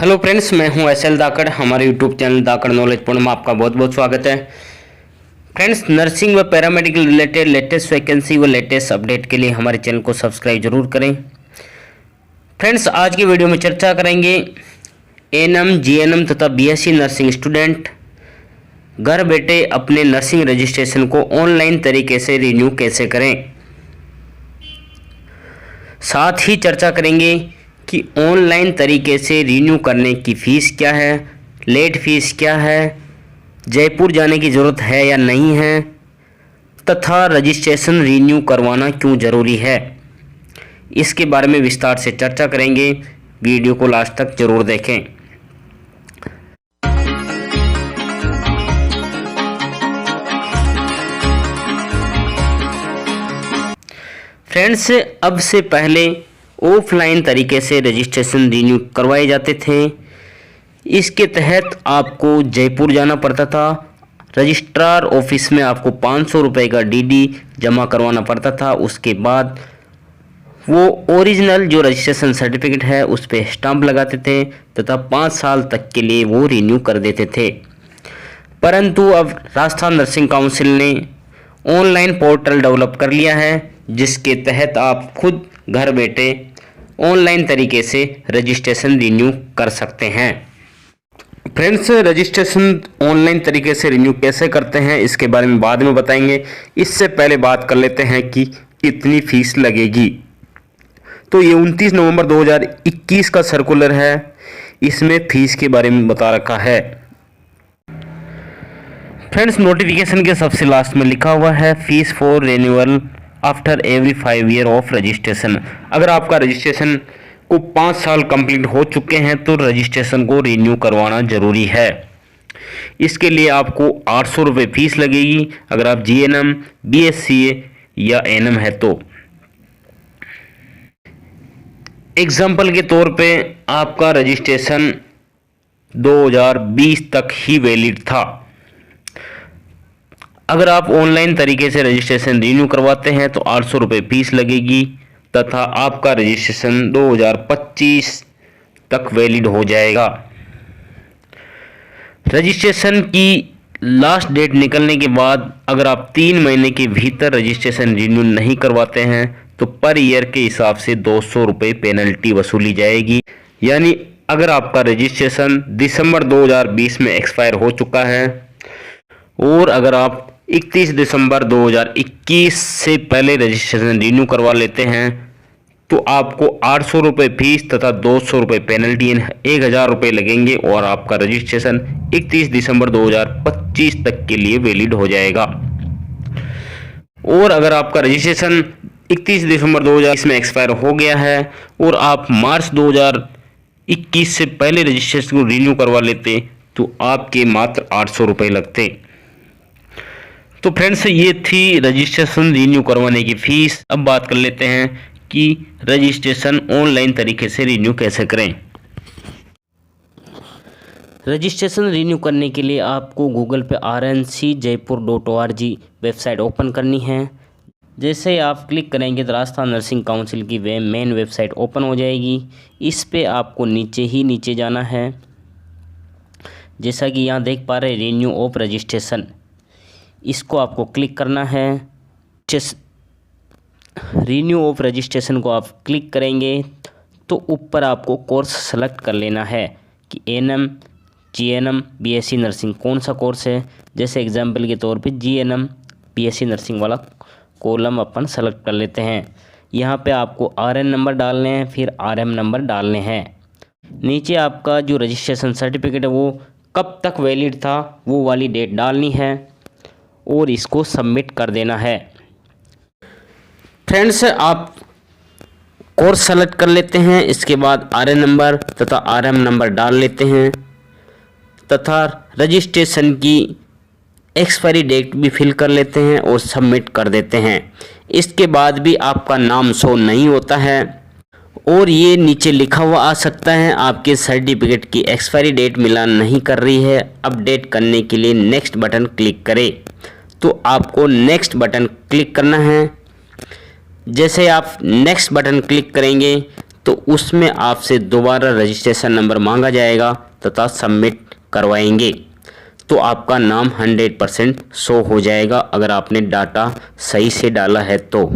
Hello friends, मैं हूं SL धाकड़। हमारे यूट्यूब चैनल धाकड़ नॉलेज पॉइंट में आपका बहुत बहुत स्वागत है। फ्रेंड्स, नर्सिंग व पैरामेडिकल रिलेटेड लेटेस्ट वैकेंसी व लेटेस्ट अपडेट के लिए हमारे चैनल को सब्सक्राइब जरूर करें। फ्रेंड्स, आज की वीडियो में चर्चा करेंगे एएनएम, जीएनएम तथा बीएससी नर्सिंग स्टूडेंट घर बैठे अपने नर्सिंग रजिस्ट्रेशन को ऑनलाइन तरीके से रिन्यू कैसे करें। साथ ही चर्चा करेंगे कि ऑनलाइन तरीके से रिन्यू करने की फ़ीस क्या है, लेट फीस क्या है, जयपुर जाने की ज़रूरत है या नहीं है, तथा रजिस्ट्रेशन रिन्यू करवाना क्यों ज़रूरी है। इसके बारे में विस्तार से चर्चा करेंगे। वीडियो को लास्ट तक ज़रूर देखें। फ्रेंड्स, अब से पहले ऑफलाइन तरीके से रजिस्ट्रेशन रिन्यू करवाए जाते थे। इसके तहत आपको जयपुर जाना पड़ता था। रजिस्ट्रार ऑफिस में आपको 500 रुपये का डीडी जमा करवाना पड़ता था। उसके बाद वो ओरिजिनल जो रजिस्ट्रेशन सर्टिफिकेट है उस पर स्टाम्प लगाते थे तथा 5 साल तक के लिए वो रिन्यू कर देते थे। परंतु अब राजस्थान नर्सिंग काउंसिल ने ऑनलाइन पोर्टल डेवलप कर लिया है, जिसके तहत आप खुद घर बैठे ऑनलाइन तरीके से रजिस्ट्रेशन रिन्यू कर सकते हैं। फ्रेंड्स, रजिस्ट्रेशन ऑनलाइन तरीके से रिन्यू कैसे करते हैं इसके बारे में बाद में बताएंगे। इससे पहले बात कर लेते हैं कि कितनी फीस लगेगी। तो ये 29 नवंबर 2021 का सर्कुलर है। इसमें फीस के बारे में बता रखा है। फ्रेंड्स, नोटिफिकेशन के सबसे लास्ट में लिखा हुआ है fees for renewal after every 5 year of registration. अगर आपका रजिस्ट्रेशन को 5 साल कंप्लीट हो चुके हैं तो रजिस्ट्रेशन को रिन्यू करवाना ज़रूरी है। इसके लिए आपको 800 रुपये फीस लगेगी अगर आप जीएनएम, बीएससी या एएनएम है तो। एग्जाम्पल के तौर पे आपका रजिस्ट्रेशन 2020 तक ही वैलिड था। अगर आप ऑनलाइन तरीके से रजिस्ट्रेशन रिन्यू करवाते हैं तो 800 रुपये फीस लगेगी तथा आपका रजिस्ट्रेशन 2025 तक वैलिड हो जाएगा। रजिस्ट्रेशन की लास्ट डेट निकलने के बाद अगर आप 3 महीने के भीतर रजिस्ट्रेशन रिन्यू नहीं करवाते हैं तो पर ईयर के हिसाब से 200 रुपये पेनल्टी वसूली जाएगी। यानी अगर आपका रजिस्ट्रेशन दिसंबर 2020 में एक्सपायर हो चुका है और अगर आप 31 दिसंबर 2021 से पहले रजिस्ट्रेशन रिन्यू करवा लेते हैं तो आपको 800 रुपये फीस तथा 200 रुपये पेनल्टी 1000 रुपये लगेंगे और आपका रजिस्ट्रेशन 31 दिसंबर 2025 तक के लिए वैलिड हो जाएगा। और अगर आपका रजिस्ट्रेशन 31 दिसंबर 2020 में एक्सपायर हो गया है और आप मार्च 2021 से पहले रजिस्ट्रेशन को रिन्यू करवा लेते तो आपके मात्र 800 रुपये लगते। तो फ्रेंड्स, ये थी रजिस्ट्रेशन रिन्यू करवाने की फ़ीस। अब बात कर लेते हैं कि रजिस्ट्रेशन ऑनलाइन तरीके से रिन्यू कैसे करें। रजिस्ट्रेशन रिन्यू करने के लिए आपको गूगल पे rncjaipur.org वेबसाइट ओपन करनी है। जैसे आप क्लिक करेंगे तो राजस्थान नर्सिंग काउंसिल की मेन वेबसाइट ओपन हो जाएगी। इस पे आपको नीचे जाना है। जैसा कि यहाँ देख पा रहे रिन्यू ऑफ रजिस्ट्रेशन, इसको आपको क्लिक करना है। रिन्यू ऑफ रजिस्ट्रेशन को आप क्लिक करेंगे तो ऊपर आपको कोर्स सेलेक्ट कर लेना है कि एएनएम, जीएनएम, बीएससी नर्सिंग कौन सा कोर्स है। जैसे एग्जांपल के तौर पे जीएनएम बीएससी नर्सिंग वाला कॉलम अपन सेलेक्ट कर लेते हैं। यहाँ पे आपको आरएन नंबर डालने हैं, फिर आरएम नंबर डालने हैं। नीचे आपका जो रजिस्ट्रेशन सर्टिफिकेट है वो कब तक वैलिड था वो वाली डेट डालनी है और इसको सबमिट कर देना है। फ्रेंड्स, आप कोर्स सेलेक्ट कर लेते हैं। इसके बाद आरएन नंबर तथा आरएम नंबर डाल लेते हैं तथा रजिस्ट्रेशन की एक्सपायरी डेट भी फिल कर लेते हैं और सबमिट कर देते हैं। इसके बाद भी आपका नाम शो नहीं होता है और ये नीचे लिखा हुआ आ सकता है आपके सर्टिफिकेट की एक्सपायरी डेट मिलान नहीं कर रही है। अपडेट करने के लिए नेक्स्ट बटन क्लिक करें। तो आपको नेक्स्ट बटन क्लिक करना है। जैसे आप नेक्स्ट बटन क्लिक करेंगे तो उसमें आपसे दोबारा रजिस्ट्रेशन नंबर मांगा जाएगा तथा सबमिट करवाएंगे तो आपका नाम 100% शो हो जाएगा अगर आपने डाटा सही से डाला है तो।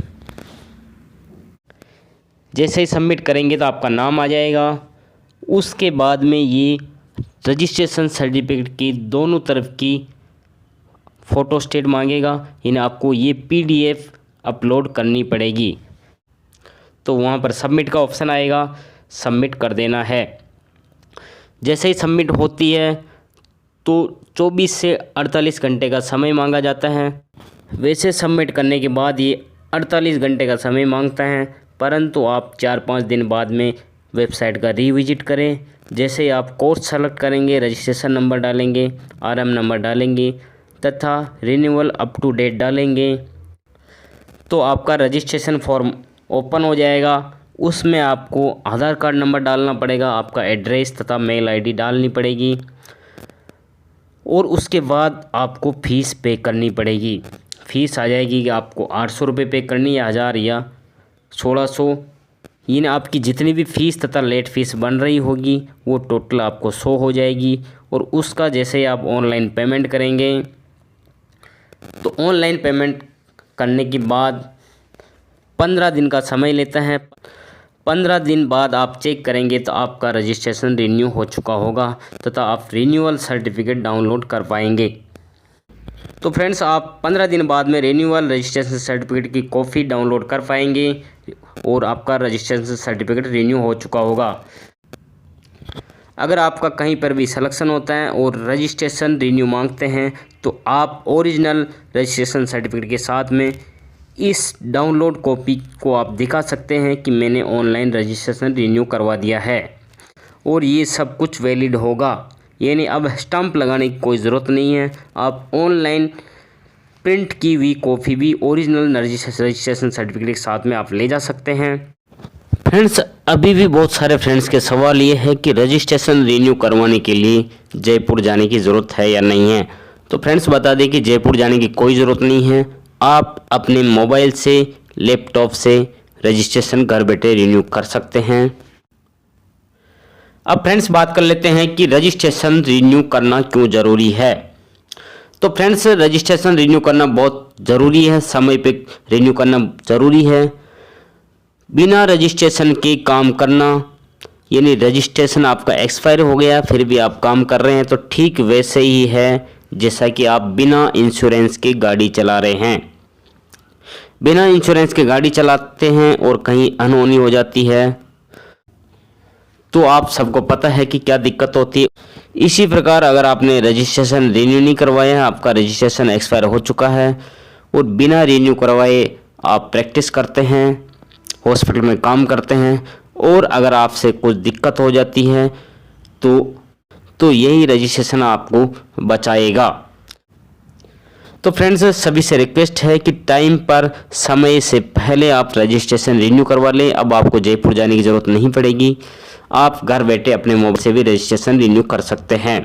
जैसे ही सबमिट करेंगे तो आपका नाम आ जाएगा। उसके बाद में ये रजिस्ट्रेशन सर्टिफिकेट की दोनों तरफ की फ़ोटो स्टेट मांगेगा, यानी आपको ये PDF अपलोड करनी पड़ेगी। तो वहाँ पर सबमिट का ऑप्शन आएगा, सबमिट कर देना है। जैसे ही सबमिट होती है तो 24 से 48 घंटे का समय मांगा जाता है। वैसे सबमिट करने के बाद ये 48 घंटे का समय मांगता है, परंतु आप 4-5 दिन बाद में वेबसाइट का रीविजिट करें। जैसे ही आप कोर्स सेलेक्ट करेंगे, रजिस्ट्रेशन नंबर डालेंगे, RM नंबर डालेंगे तथा रिन्यूअल अप टू डेट डालेंगे तो आपका रजिस्ट्रेशन फॉर्म ओपन हो जाएगा। उसमें आपको आधार कार्ड नंबर डालना पड़ेगा, आपका एड्रेस तथा मेल ID डालनी पड़ेगी और उसके बाद आपको फ़ीस पे करनी पड़ेगी। फ़ीस आ जाएगी कि आपको 800 रुपये पे करनी है, 1000 या 1600, यानी आपकी जितनी भी फ़ीस तथा लेट फ़ीस बन रही होगी वो टोटल आपको शो हो जाएगी। और उसका जैसे ही आप ऑनलाइन पेमेंट करेंगे तो ऑनलाइन पेमेंट करने के बाद 15 दिन का समय लेता है। 15 दिन बाद आप चेक करेंगे तो आपका रजिस्ट्रेशन रिन्यू हो चुका होगा तथा आप रिन्यूअल सर्टिफिकेट डाउनलोड कर पाएंगे। तो फ्रेंड्स, आप 15 दिन बाद में रिन्यूअल रजिस्ट्रेशन सर्टिफिकेट की कॉपी डाउनलोड कर पाएंगे और आपका रजिस्ट्रेशन सर्टिफिकेट रिन्यू हो चुका होगा। अगर आपका कहीं पर भी सिलेक्शन होता है और रजिस्ट्रेशन रिन्यू मांगते हैं तो आप ओरिजिनल रजिस्ट्रेशन सर्टिफिकेट के साथ में इस डाउनलोड कॉपी को आप दिखा सकते हैं कि मैंने ऑनलाइन रजिस्ट्रेशन रिन्यू करवा दिया है और ये सब कुछ वैलिड होगा, यानी अब स्टैंप लगाने की कोई ज़रूरत नहीं है। आप ऑनलाइन प्रिंट की हुई कॉपी भी ओरिजिनल रजिस्ट्रेशन सर्टिफिकेट के साथ में आप ले जा सकते हैं। फ्रेंड्स, अभी भी बहुत सारे फ्रेंड्स के सवाल ये है कि रजिस्ट्रेशन रिन्यू करवाने के लिए जयपुर जाने की ज़रूरत है या नहीं है। तो फ्रेंड्स, बता दें कि जयपुर जाने की कोई ज़रूरत नहीं है। आप अपने मोबाइल से, लैपटॉप से रजिस्ट्रेशन घर बैठे रिन्यू कर सकते हैं। अब फ्रेंड्स, बात कर लेते हैं कि रजिस्ट्रेशन रिन्यू करना क्यों ज़रूरी है। तो फ्रेंड्स, रजिस्ट्रेशन रिन्यू करना बहुत ज़रूरी है, समय पे रिन्यू करना ज़रूरी है। बिना रजिस्ट्रेशन के काम करना, यानी रजिस्ट्रेशन आपका एक्सपायर हो गया फिर भी आप काम कर रहे हैं, तो ठीक वैसे ही है जैसा कि आप बिना इंश्योरेंस के गाड़ी चला रहे हैं। बिना इंश्योरेंस के गाड़ी चलाते हैं और कहीं अनहोनी हो जाती है तो आप सबको पता है कि क्या दिक्कत होती है। इसी प्रकार अगर आपने रजिस्ट्रेशन रिन्यू नहीं करवाया है, आपका रजिस्ट्रेशन एक्सपायर हो चुका है और बिना रिन्यू करवाए आप प्रैक्टिस करते हैं, हॉस्पिटल में काम करते हैं और अगर आपसे कुछ दिक्कत हो जाती है तो यही रजिस्ट्रेशन आपको बचाएगा। तो फ्रेंड्स, सभी से रिक्वेस्ट है कि टाइम पर समय से पहले आप रजिस्ट्रेशन रिन्यू करवा लें। अब आपको जयपुर जाने की ज़रूरत नहीं पड़ेगी, आप घर बैठे अपने मोबाइल से भी रजिस्ट्रेशन रिन्यू कर सकते हैं।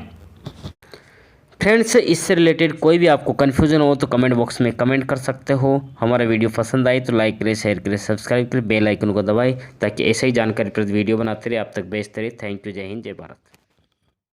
फ्रेंड्स, इससे रिलेटेड कोई भी आपको कन्फ्यूज़न हो तो कमेंट बॉक्स में कमेंट कर सकते हो। हमारा वीडियो पसंद आए तो लाइक करें, शेयर करें, सब्सक्राइब करें, बेल आइकन को दबाएं ताकि ऐसे ही जानकारी प्रति वीडियो बनाते रहे, आप तक भेजते रहे। थैंक यू, जय हिंद, जय भारत।